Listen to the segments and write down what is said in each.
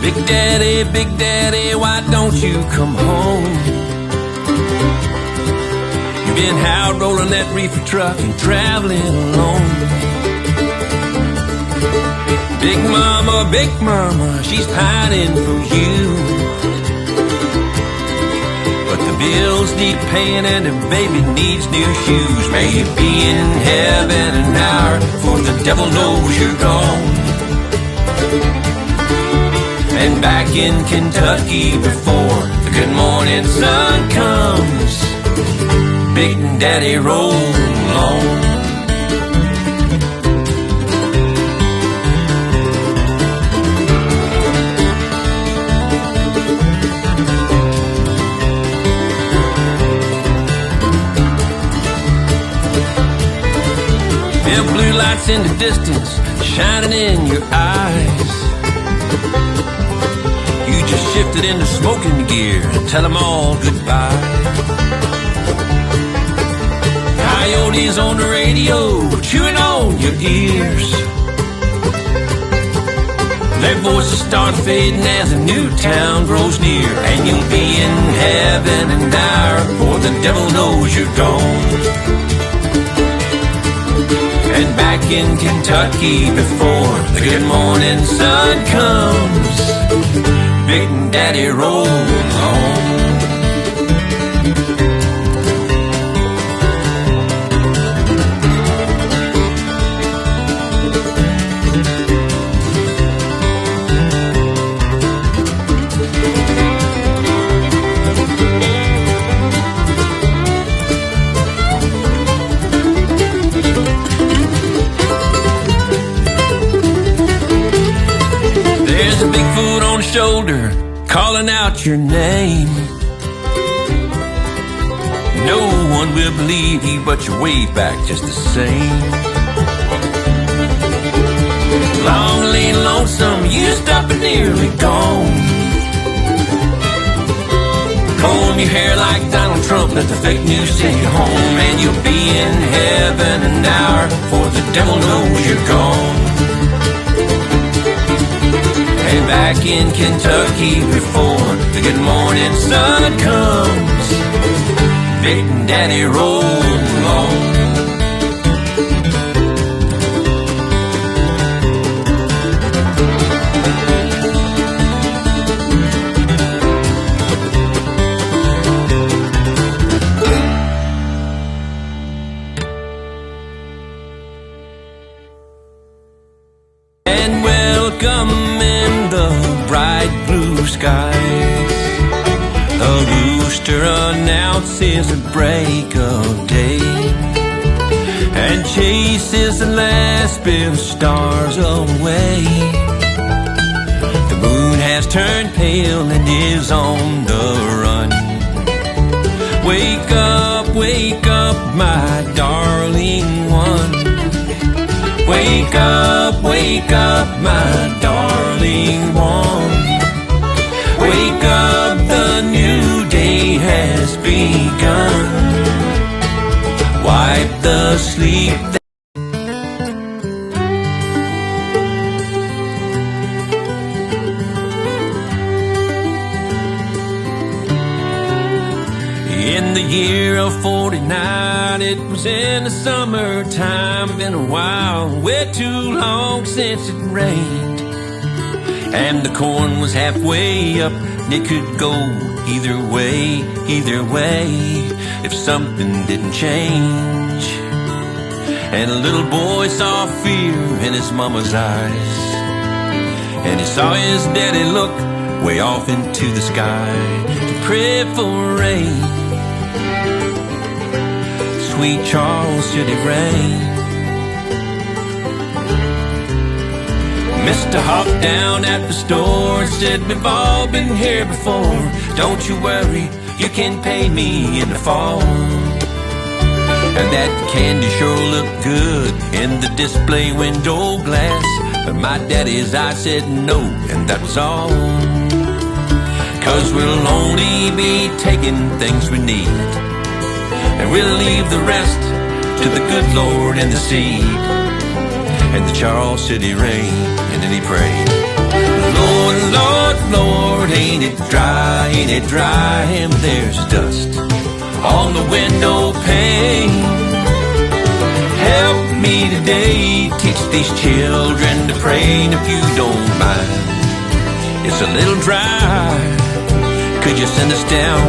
Big Daddy, why don't you come home? You've been out rolling that reefer truck and traveling alone. Big Mama, she's pining for you. But the bills need paying and the baby needs new shoes. May you be in heaven an hour, for the devil knows you're gone. And back in Kentucky before the good morning sun comes, Big Daddy roll on. Blue lights in the distance, shining in your eyes. You just shifted into smoking gear and tell them all goodbye. Coyotes on the radio, chewing on your ears. Their voices start fading as a new town grows near. And you'll be in heaven an hour, for the devil knows you're gone. And back in Kentucky before the good morning sun comes, Big Daddy roll on. Shoulder calling out your name. No one will believe you, but you wave back just the same. Lonely, lonesome, used up and nearly gone. Comb your hair like Donald Trump, let the fake news take you home. And you'll be in heaven an hour, for the devil knows you're gone. And back in Kentucky before the good morning sun comes, Big Daddy roll on. And welcome in the bright blue skies, a rooster announces the break of day and chases the last bit of stars away. The moon has turned pale and is on the run. Wake up, my darling one. Wake up, my darling one. Wake up, the new day has begun. Wipe the sleep in the year of 49, it was in the summertime. Been a while, way too long since it rained. And the corn was halfway up, and it could go either way, if something didn't change. And a little boy saw fear in his mama's eyes, and he saw his daddy look way off into the sky to pray for rain. Sweet Charles City rain. Mr. hopped down at the store and said, we've all been here before. Don't you worry, you can pay me in the fall. And that candy sure looked good in the display window glass, but my daddy's eyes said no, and that was all. 'Cause we'll only be taking things we need, and we'll leave the rest to the good Lord and the seed and the Charles City rain. And then he prayed, Lord, Lord, it dry? Ain't it dry? And there's dust on the window pane. Help me today, teach these children to pray. And if you don't mind, it's a little dry, could you send us down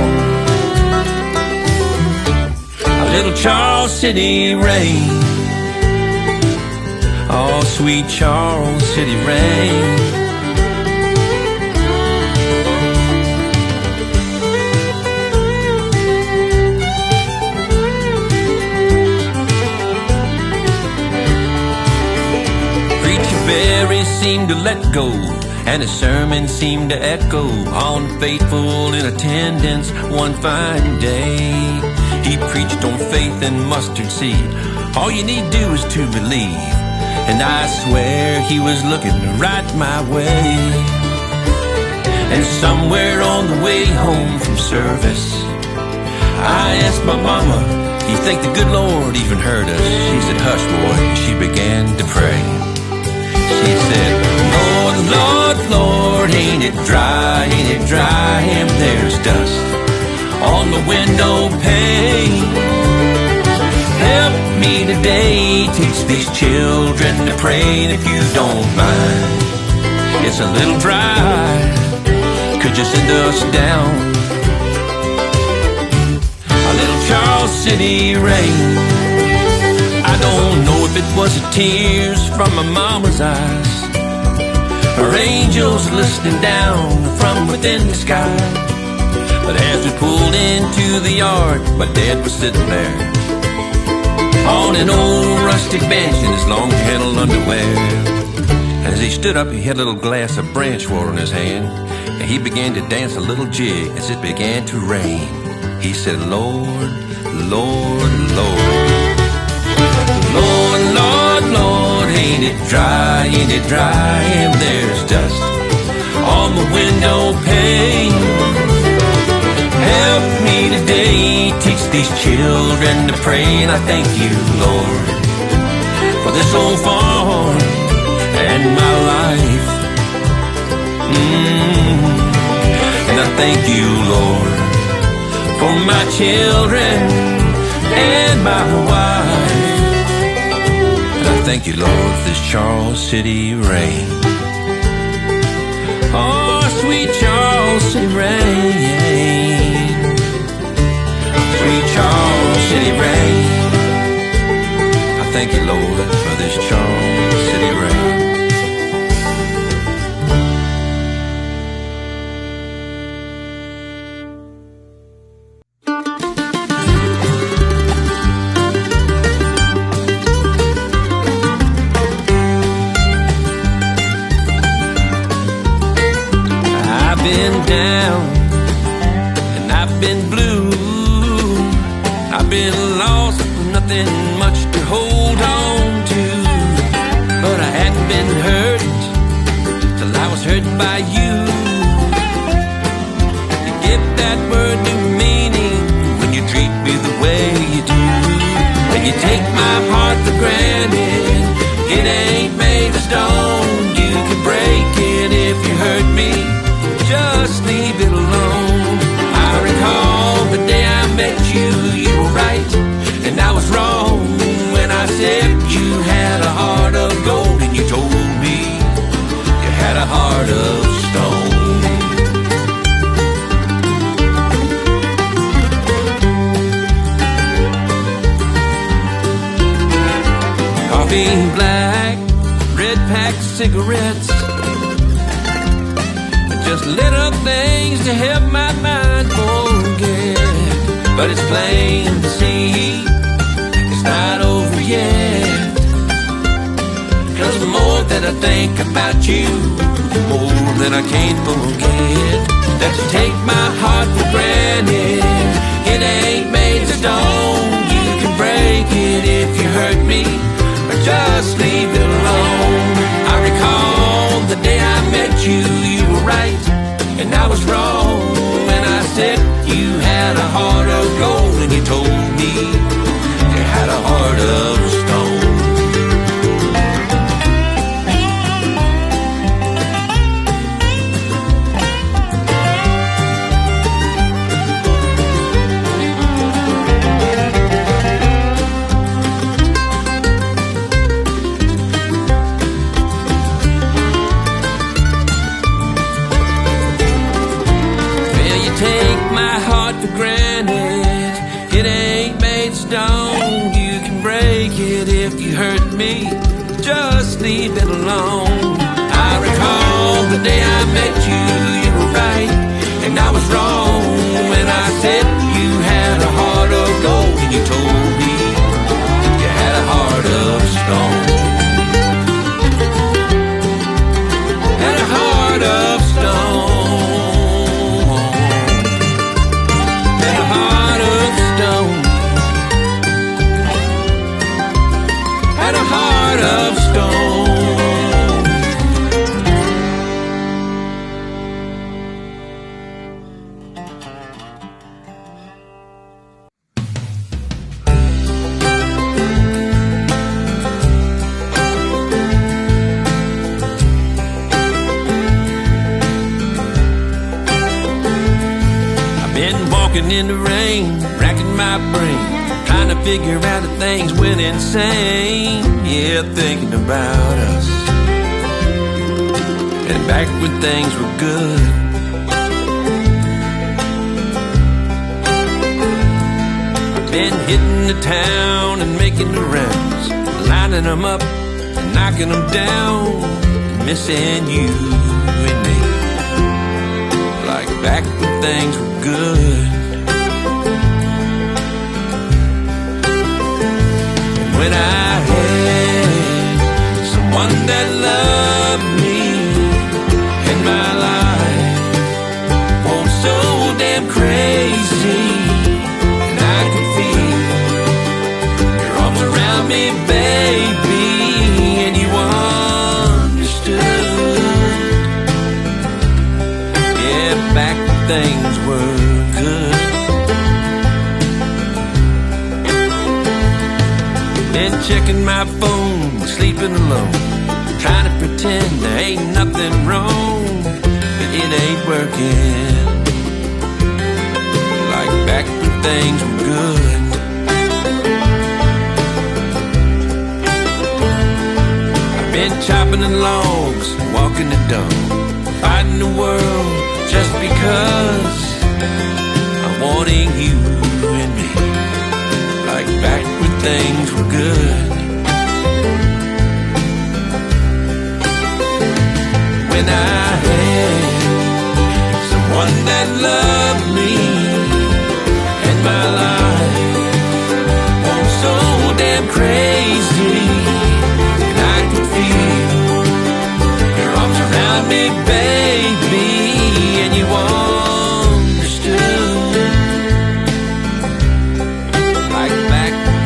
a little Charles City rain? Oh, sweet Charles City rain. Barry seemed to let go, and his sermon seemed to echo on faithful in attendance one fine day. He preached on faith and mustard seed. All you need do is to believe. And I swear he was looking right my way. And somewhere on the way home from service, I asked my mama, you think the good Lord even heard us? She said, hush, boy. She began to pray. She said, Lord, Lord, Lord, ain't it dry, ain't it dry? And there's dust on the window pane. Help me today, teach these children to pray. And if you don't mind, it's a little dry, could you send us down a little Charles City rain? I don't know if it was the tears from my mama's eyes or angels listening down from within the sky. But as we pulled into the yard, my dad was sitting there on an old rustic bench in his long flannel underwear. And as he stood up, he had a little glass of branch water in his hand, and he began to dance a little jig as it began to rain. He said, Lord, Lord, Lord. Lord, Lord, Lord, ain't it dry, ain't it dry? And there's dust on the window pane. Help me today, teach these children to pray. And I thank you, Lord, for this old farm and my life. And I thank you, Lord, for my children and my wife. Thank you, Lord, for this Charles City rain. Oh, sweet Charles City rain. Sweet Charles City rain. I thank you, Lord, for this Charles City rain. Been down and I've been blue. I've been lost with nothing much to hold on to. But I hadn't been hurt till I was hurt by you. You give that word new meaning when you treat me the way you do. And you take my heart for granted. It ain't made of stone. You can break it if you hurt me. Just leave it alone. I recall the day I met you. You were right and I was wrong when I said you had a heart of gold. And you told me you had a heart of stone. Coffee black, red pack cigarettes, just little things to help my mind forget. But it's plain to see it's not over yet. 'Cause the more that I think about you, the more that I can't forget. That you take my heart for granted. It ain't made of stone. You can break it if you hurt me, or just leave it alone. I recall the day I met you. You were right and I was wrong when I said you had a heart of gold. And you told me you had a heart of stone. life for granted. It ain't made of stone. You can break it if you hurt me. Just leave it alone. I recall the day I met you. You were right and I was wrong when I said you had a heart of gold. And you told me you had a heart of stone. Had a heart of stone. Had a heart of stone. Had a heart of stone. In the rain, racking my brain, trying to figure out if things went insane. Yeah, thinking about us and back when things were good. I've been hitting the town and making the rounds, lining them up and knocking them down, missing you and me, like back when things were good. When I had someone that loved me in my life, oh so damn crazy, and I could feel your arms around me, baby, and you understood. Yeah, back when things were good. Been checking my phone, sleeping alone, trying to pretend there ain't nothing wrong, but it ain't working. Like back when things were good. I've been chopping the logs, walking the dog, fighting the world just because I'm wanting you and me. Like back when things were good. When I had someone that loved me in my life, oh so damn crazy, and I could feel your arms around me, baby, and you understood.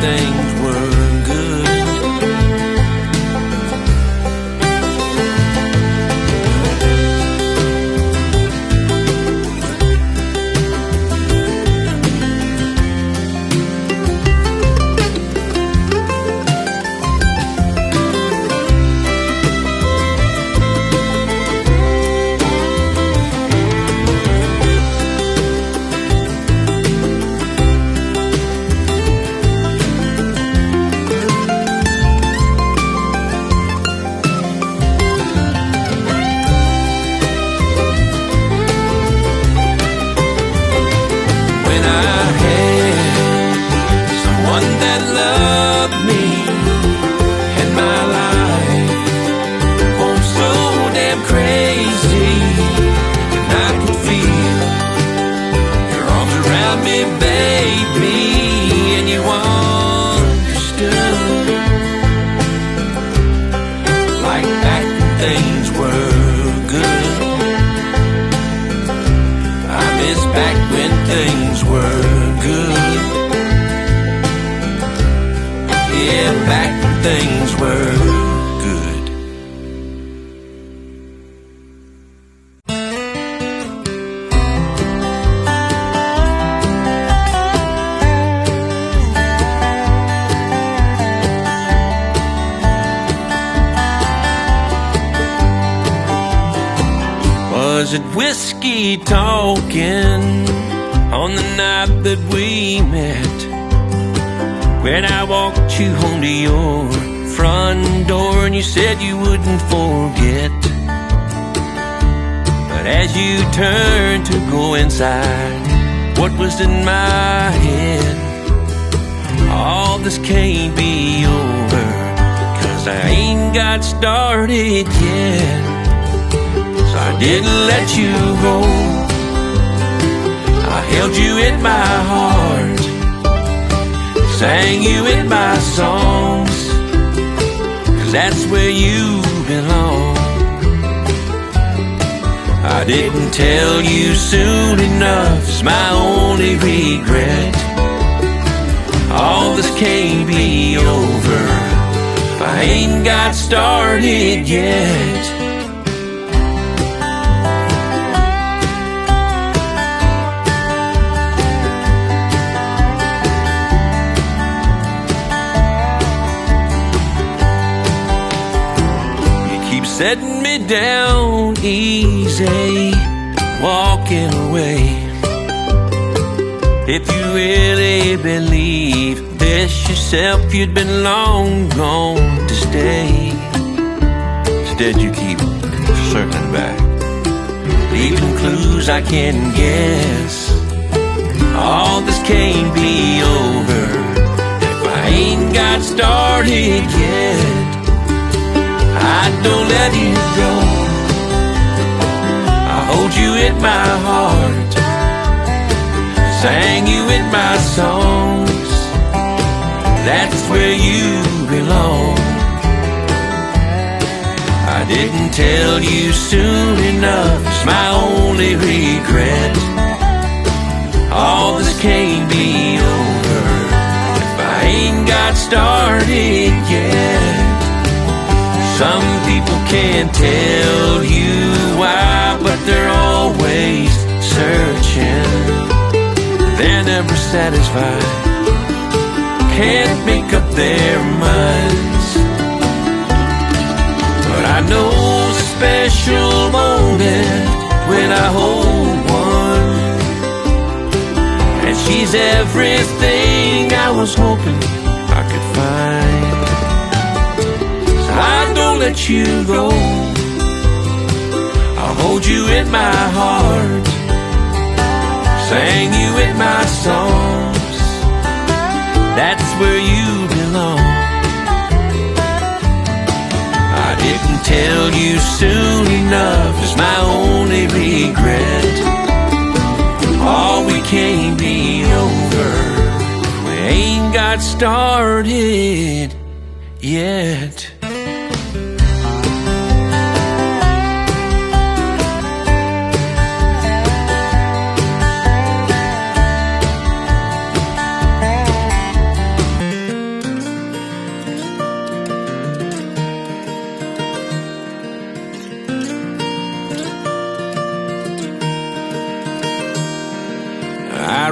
Things were good. Things were good. Was it whiskey talking on the night that we met? When I walked you home to your front door and you said you wouldn't forget. But as you turned to go inside, what was in my head. All this can't be over, 'cause I ain't got started yet. So I didn't let you go, I held you in my heart, sang you in my songs, 'cause that's where you belong. I didn't tell you soon enough, it's my only regret. All this can't be over if I ain't got started yet. Setting me down easy, walking away. If you really believe this yourself, you'd been long gone to stay. Instead you keep circling back, leaving clues I can guess. All this can't be over if I ain't got started yet. I don't let you go, I hold you in my heart, sang you in my songs, that's where you belong. I didn't tell you soon enough, it's my only regret. All this can't be over if I ain't got started yet. Some people can't tell you why, but they're always searching. They're never satisfied, can't make up their minds. But I know it's a special moment when I hold one, and she's everything I was hoping I could find. I don't let you go, I'll hold you in my heart, sang you in my songs, that's where you belong. I didn't tell you soon enough, it's my only regret. All we can't be over, we ain't got started yet.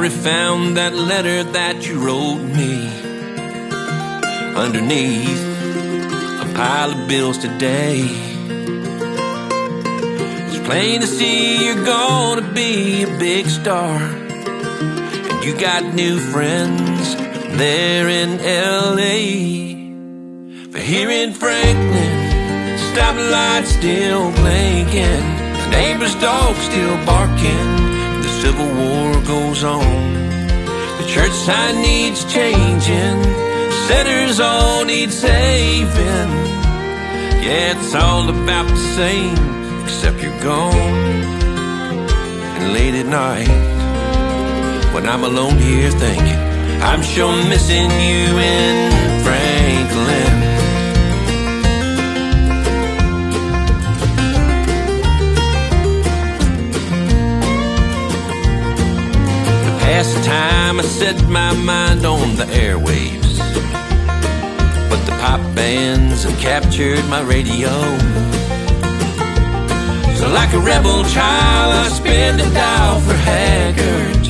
I found that letter that you wrote me underneath a pile of bills today. It's plain to see you're gonna be a big star, and you got new friends there in LA. But here in Franklin, stoplight still blinking, the neighbor's dog still barking, the Civil War goes on. The church sign needs changing, sinners all need saving. Yeah, it's all about the same, except you're gone. And late at night, when I'm alone here thinking, I'm sure missing you in Franklin. Last time I set my mind on the airwaves, but the pop bands have captured my radio. So like a rebel child, I spin the dial for Haggard.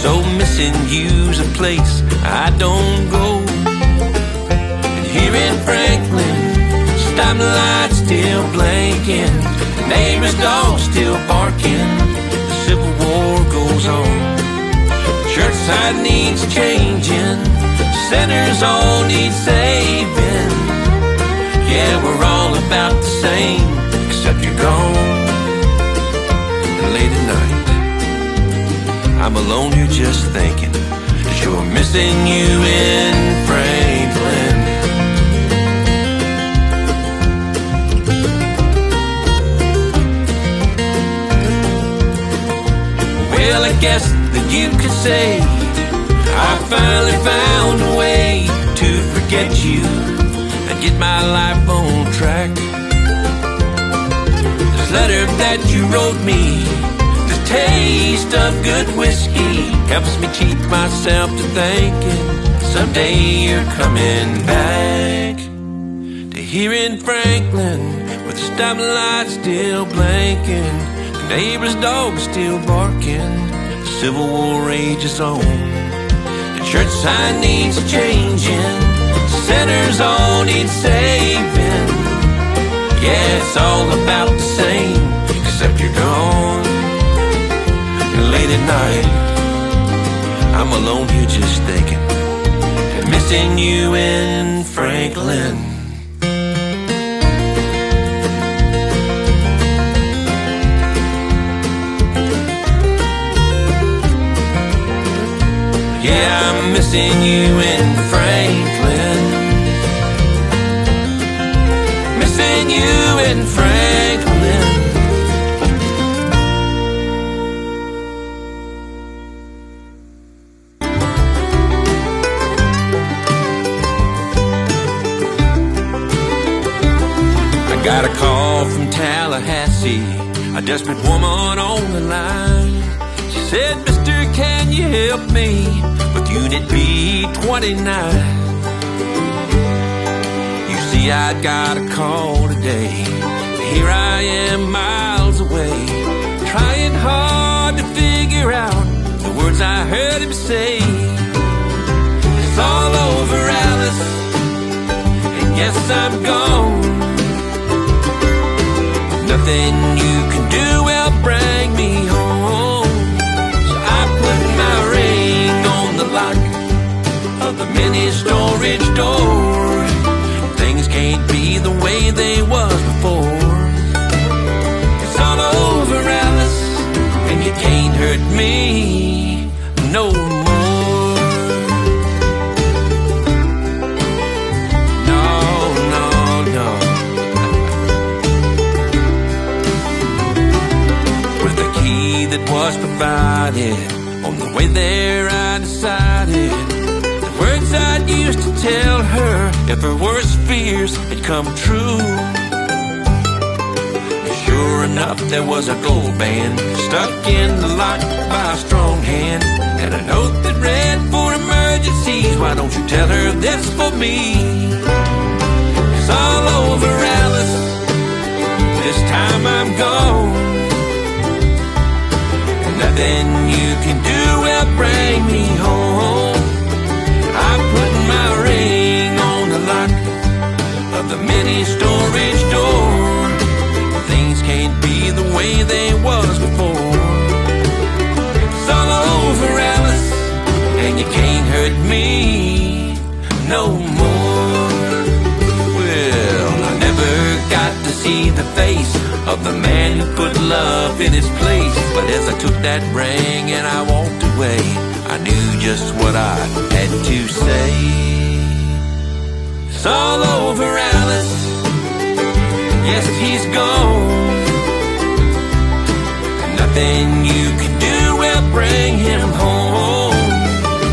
So missing you's a place I don't go. And here in Franklin, stoplight still blinking, neighbor's dog still barking, the Civil War goes on. Church side needs changing, sinners all need saving. Yeah, we're all about the same, except you're gone. And late at night, I'm alone here just thinking, sure missing you in Franklin. Well, I guess that you could say I finally found a way to forget you and get my life on track. This letter that you wrote me, the taste of good whiskey, helps me cheat myself to thinking someday you're coming back. To here in Franklin, with the stoplight still blinking, the neighbor's dog still barking, the Civil War rages on, the church sign needs changing, sinners all need saving. Yeah, it's all about the same, except you're gone. And late at night, I'm alone here just thinking and missing you in Franklin. Yeah, I'm missing you in Franklin. Missing you in Franklin. I got a call from Tallahassee, a desperate woman on the line. She said, "Mister, can you help me with Unit B-29? You see, I'd got a call today. Here I am miles away, trying hard to figure out the words I heard him say. It's all over, Alice, and yes, I'm gone. Nothing you can do will bring me home. So I put my ring on the lock of the mini storage door. Things can't be the way they was before. It's all over, Alice, and you can't hurt me no more. No, no, no. With the key that was provided, on the way there I decided the words I'd used to tell her if her worst fears had come true. Sure enough, there was a gold band stuck in the lock by a strong hand, and a note that read, "For emergencies, why don't you tell her this for me?" It's all over, Alice, this time I'm gone. Nothing you can do will bring me home. I put my ring on the lock of the mini storage door. Things can't be the way they was before. It's all over, Alice, and you can't hurt me no more. Well, I never got to see the face of the man who put love in his place, but as I took that ring and I walked away, I knew just what I had to say. It's all over, Alice, yes, he's gone. Nothing you can do will bring him home.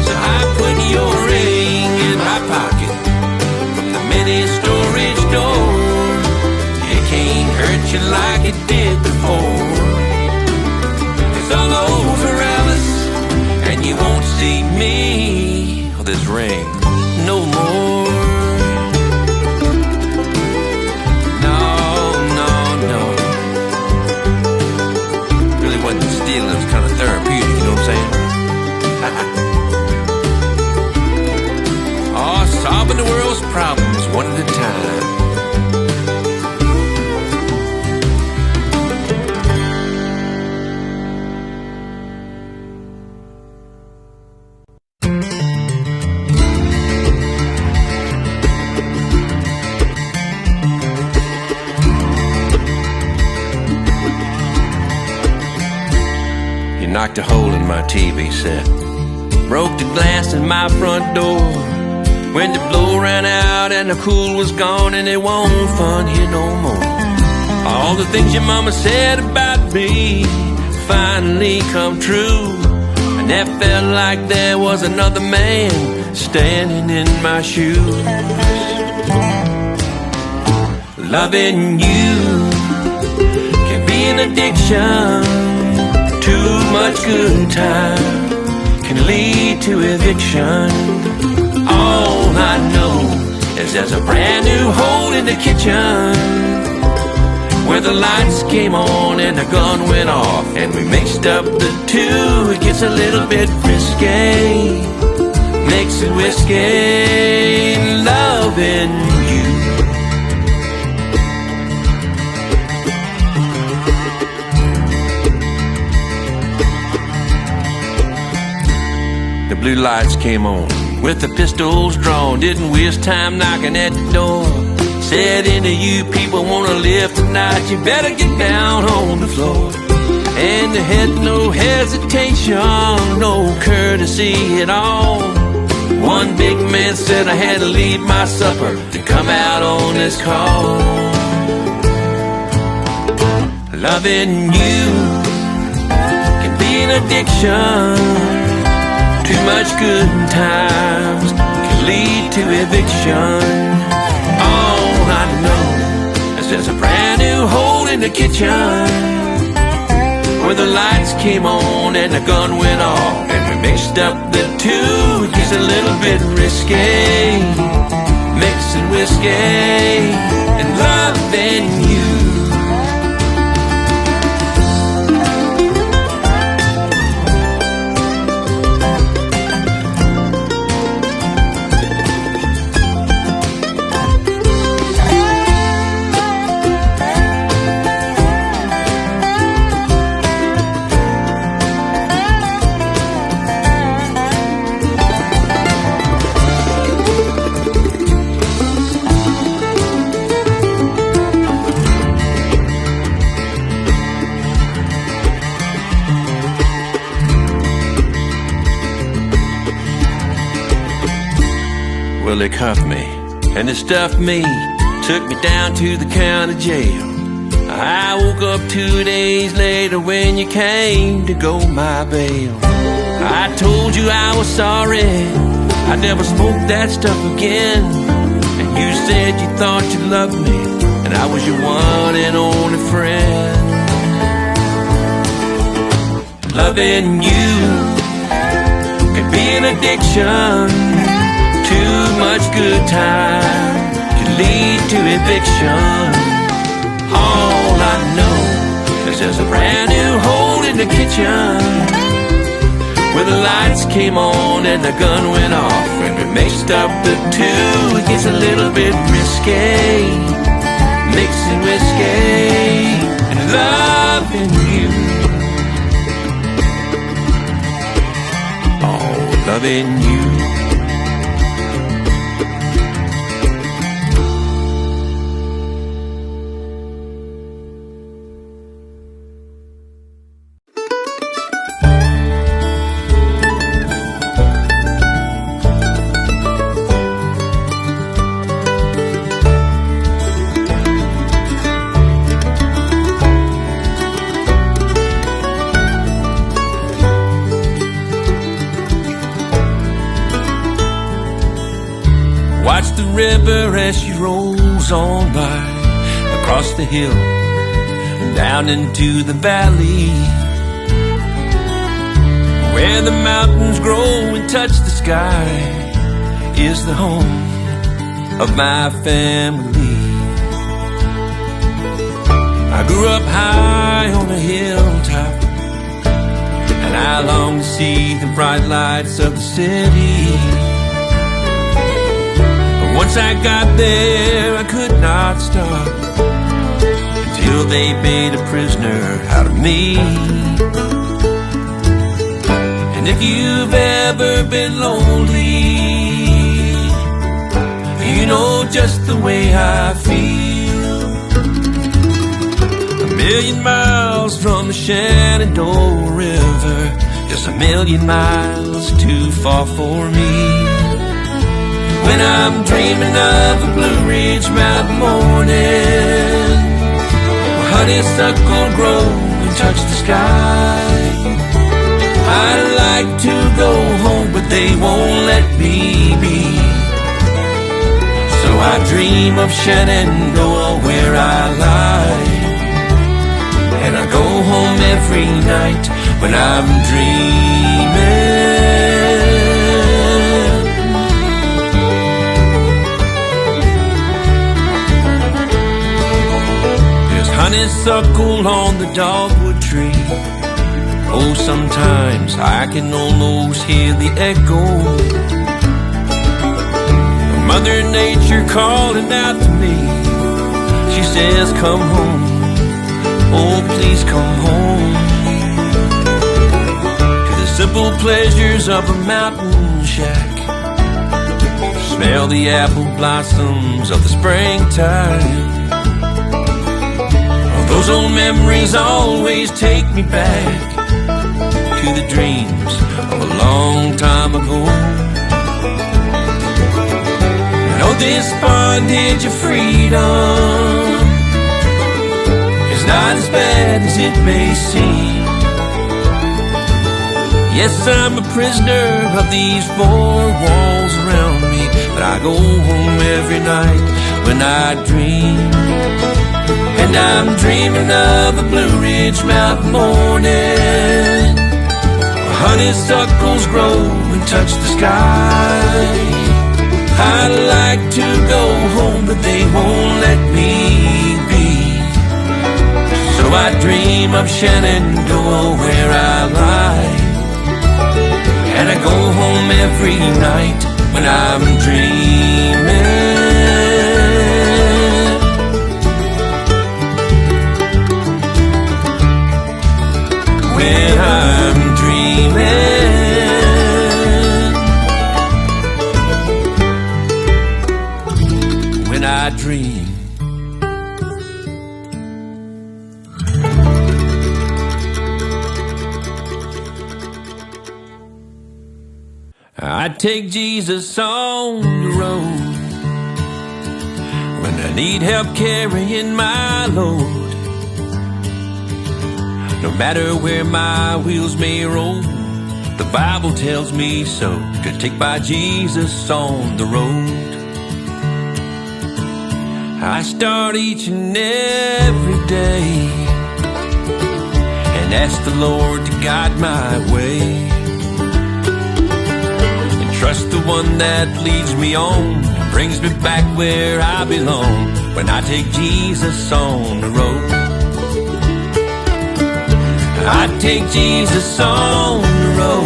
So I put your ring in my pocket from the mini storage door. It can't hurt you like it did before. It's all over, Alice, and you won't see me with this ring no more. No, no, no. Really wasn't stealing, it was kind of therapeutic, you know what I'm saying? knocked a hole in my TV set, broke the glass in my front door. When the blow ran out and the cool was gone, and it wasn't fun here no more. All the things your mama said about me finally come true, and that felt like there was another man standing in my shoes. Loving you can be an addiction. Too much good time can lead to eviction. All I know is there's a brand new hole in the kitchen where the lights came on and the gun went off, and we mixed up the two. It gets a little bit risque, mixing whiskey, loving you. The blue lights came on with the pistols drawn. Didn't waste time knocking at the door. Said any of you people wanna live tonight, you better get down on the floor. And they had no hesitation, no courtesy at all. One big man said I had to leave my supper to come out on this call. Loving you can be an addiction. Too much good times can lead to eviction. All I know is there's a brand new hole in the kitchen where the lights came on and the gun went off, and we mixed up the two. It gets a little bit risque, mixing whiskey and loving you. Well, they cuffed me and they stuffed me, took me down to the county jail. I woke up 2 days later when you came to go my bail. I told you I was sorry, I never smoked that stuff again. And you said you thought you loved me, and I was your one and only friend. Loving you can be an addiction. Too much good time can lead to eviction. All I know is there's a brand new hole in the kitchen where the lights came on and the gun went off, and we mixed up the two. It gets a little bit risque, mixing whiskey and loving you. Oh, loving you. Watch the river as she rolls on by, across the hill and down into the valley, where the mountains grow and touch the sky, is the home of my family. I grew up high on a hilltop, and I long to see the bright lights of the city. Once I got there, I could not stop until they made a prisoner out of me. And if you've ever been lonely, you know just the way I feel. million miles from the Shenandoah River, just a million miles too far for me. When I'm dreaming of a Blue Ridge Mountain morning, where honeysuckle grow and touch the sky, I'd like to go home, but they won't let me be. So I dream of Shenandoah where I lie, and I go home every night when I'm dreaming. There's honeysuckle on the dogwood tree. Oh, sometimes I can almost hear the echo. Mother Nature calling out to me. She says, come home. Oh, please come home to the simple pleasures of a mountain shack. Smell the apple blossoms of the springtime. Oh, those old memories always take me back to the dreams of a long time ago. And oh, this bondage of freedom is not as bad as it may seem. Yes, I'm a prisoner of these four walls around me, but I go home every night when I dream. And I'm dreaming of a Blue Ridge Mountain morning, honeysuckles grow and touch the sky. I'd like to go home, but they won't let me be. So I dream of Shenandoah where I lie, and I go home every night when I'm dreaming. When I'm dreaming, when I dream. I take Jesus on the road when I need help carrying my load. No matter where my wheels may roll, the Bible tells me so, to take my Jesus on the road. I start each and every day and ask the Lord to guide my way, and trust the one that leads me on, brings me back where I belong. When I take Jesus on the road, I take Jesus on the road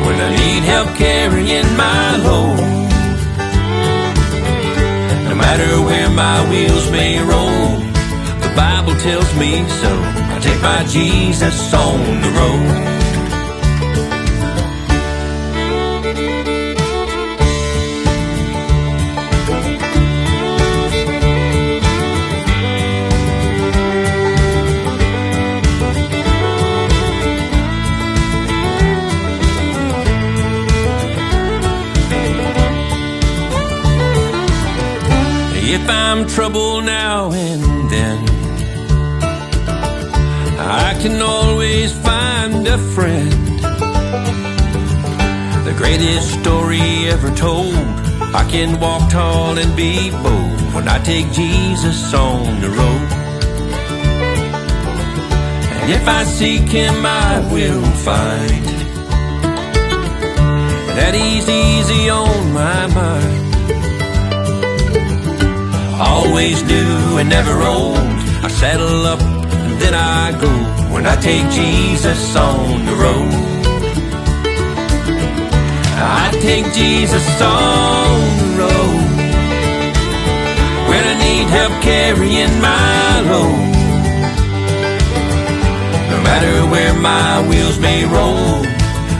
when I need help carrying my load. No matter where my wheels may roll, the Bible tells me so. I take my Jesus on the road. If I'm troubled now and then, I can always find a friend. The greatest story ever told, I can walk tall and be bold when I take Jesus on the road. And if I seek Him, I will find that He's easy on my mind. Always new and never old, I saddle up and then I go when I take Jesus on the road. I take Jesus on the road when I need help carrying my load. No matter where my wheels may roll,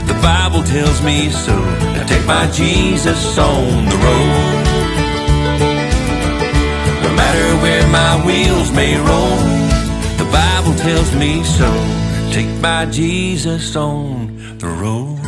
the Bible tells me so. I take my Jesus on the road. No matter where my wheels may roll. The Bible tells me so. Take my Jesus on the road.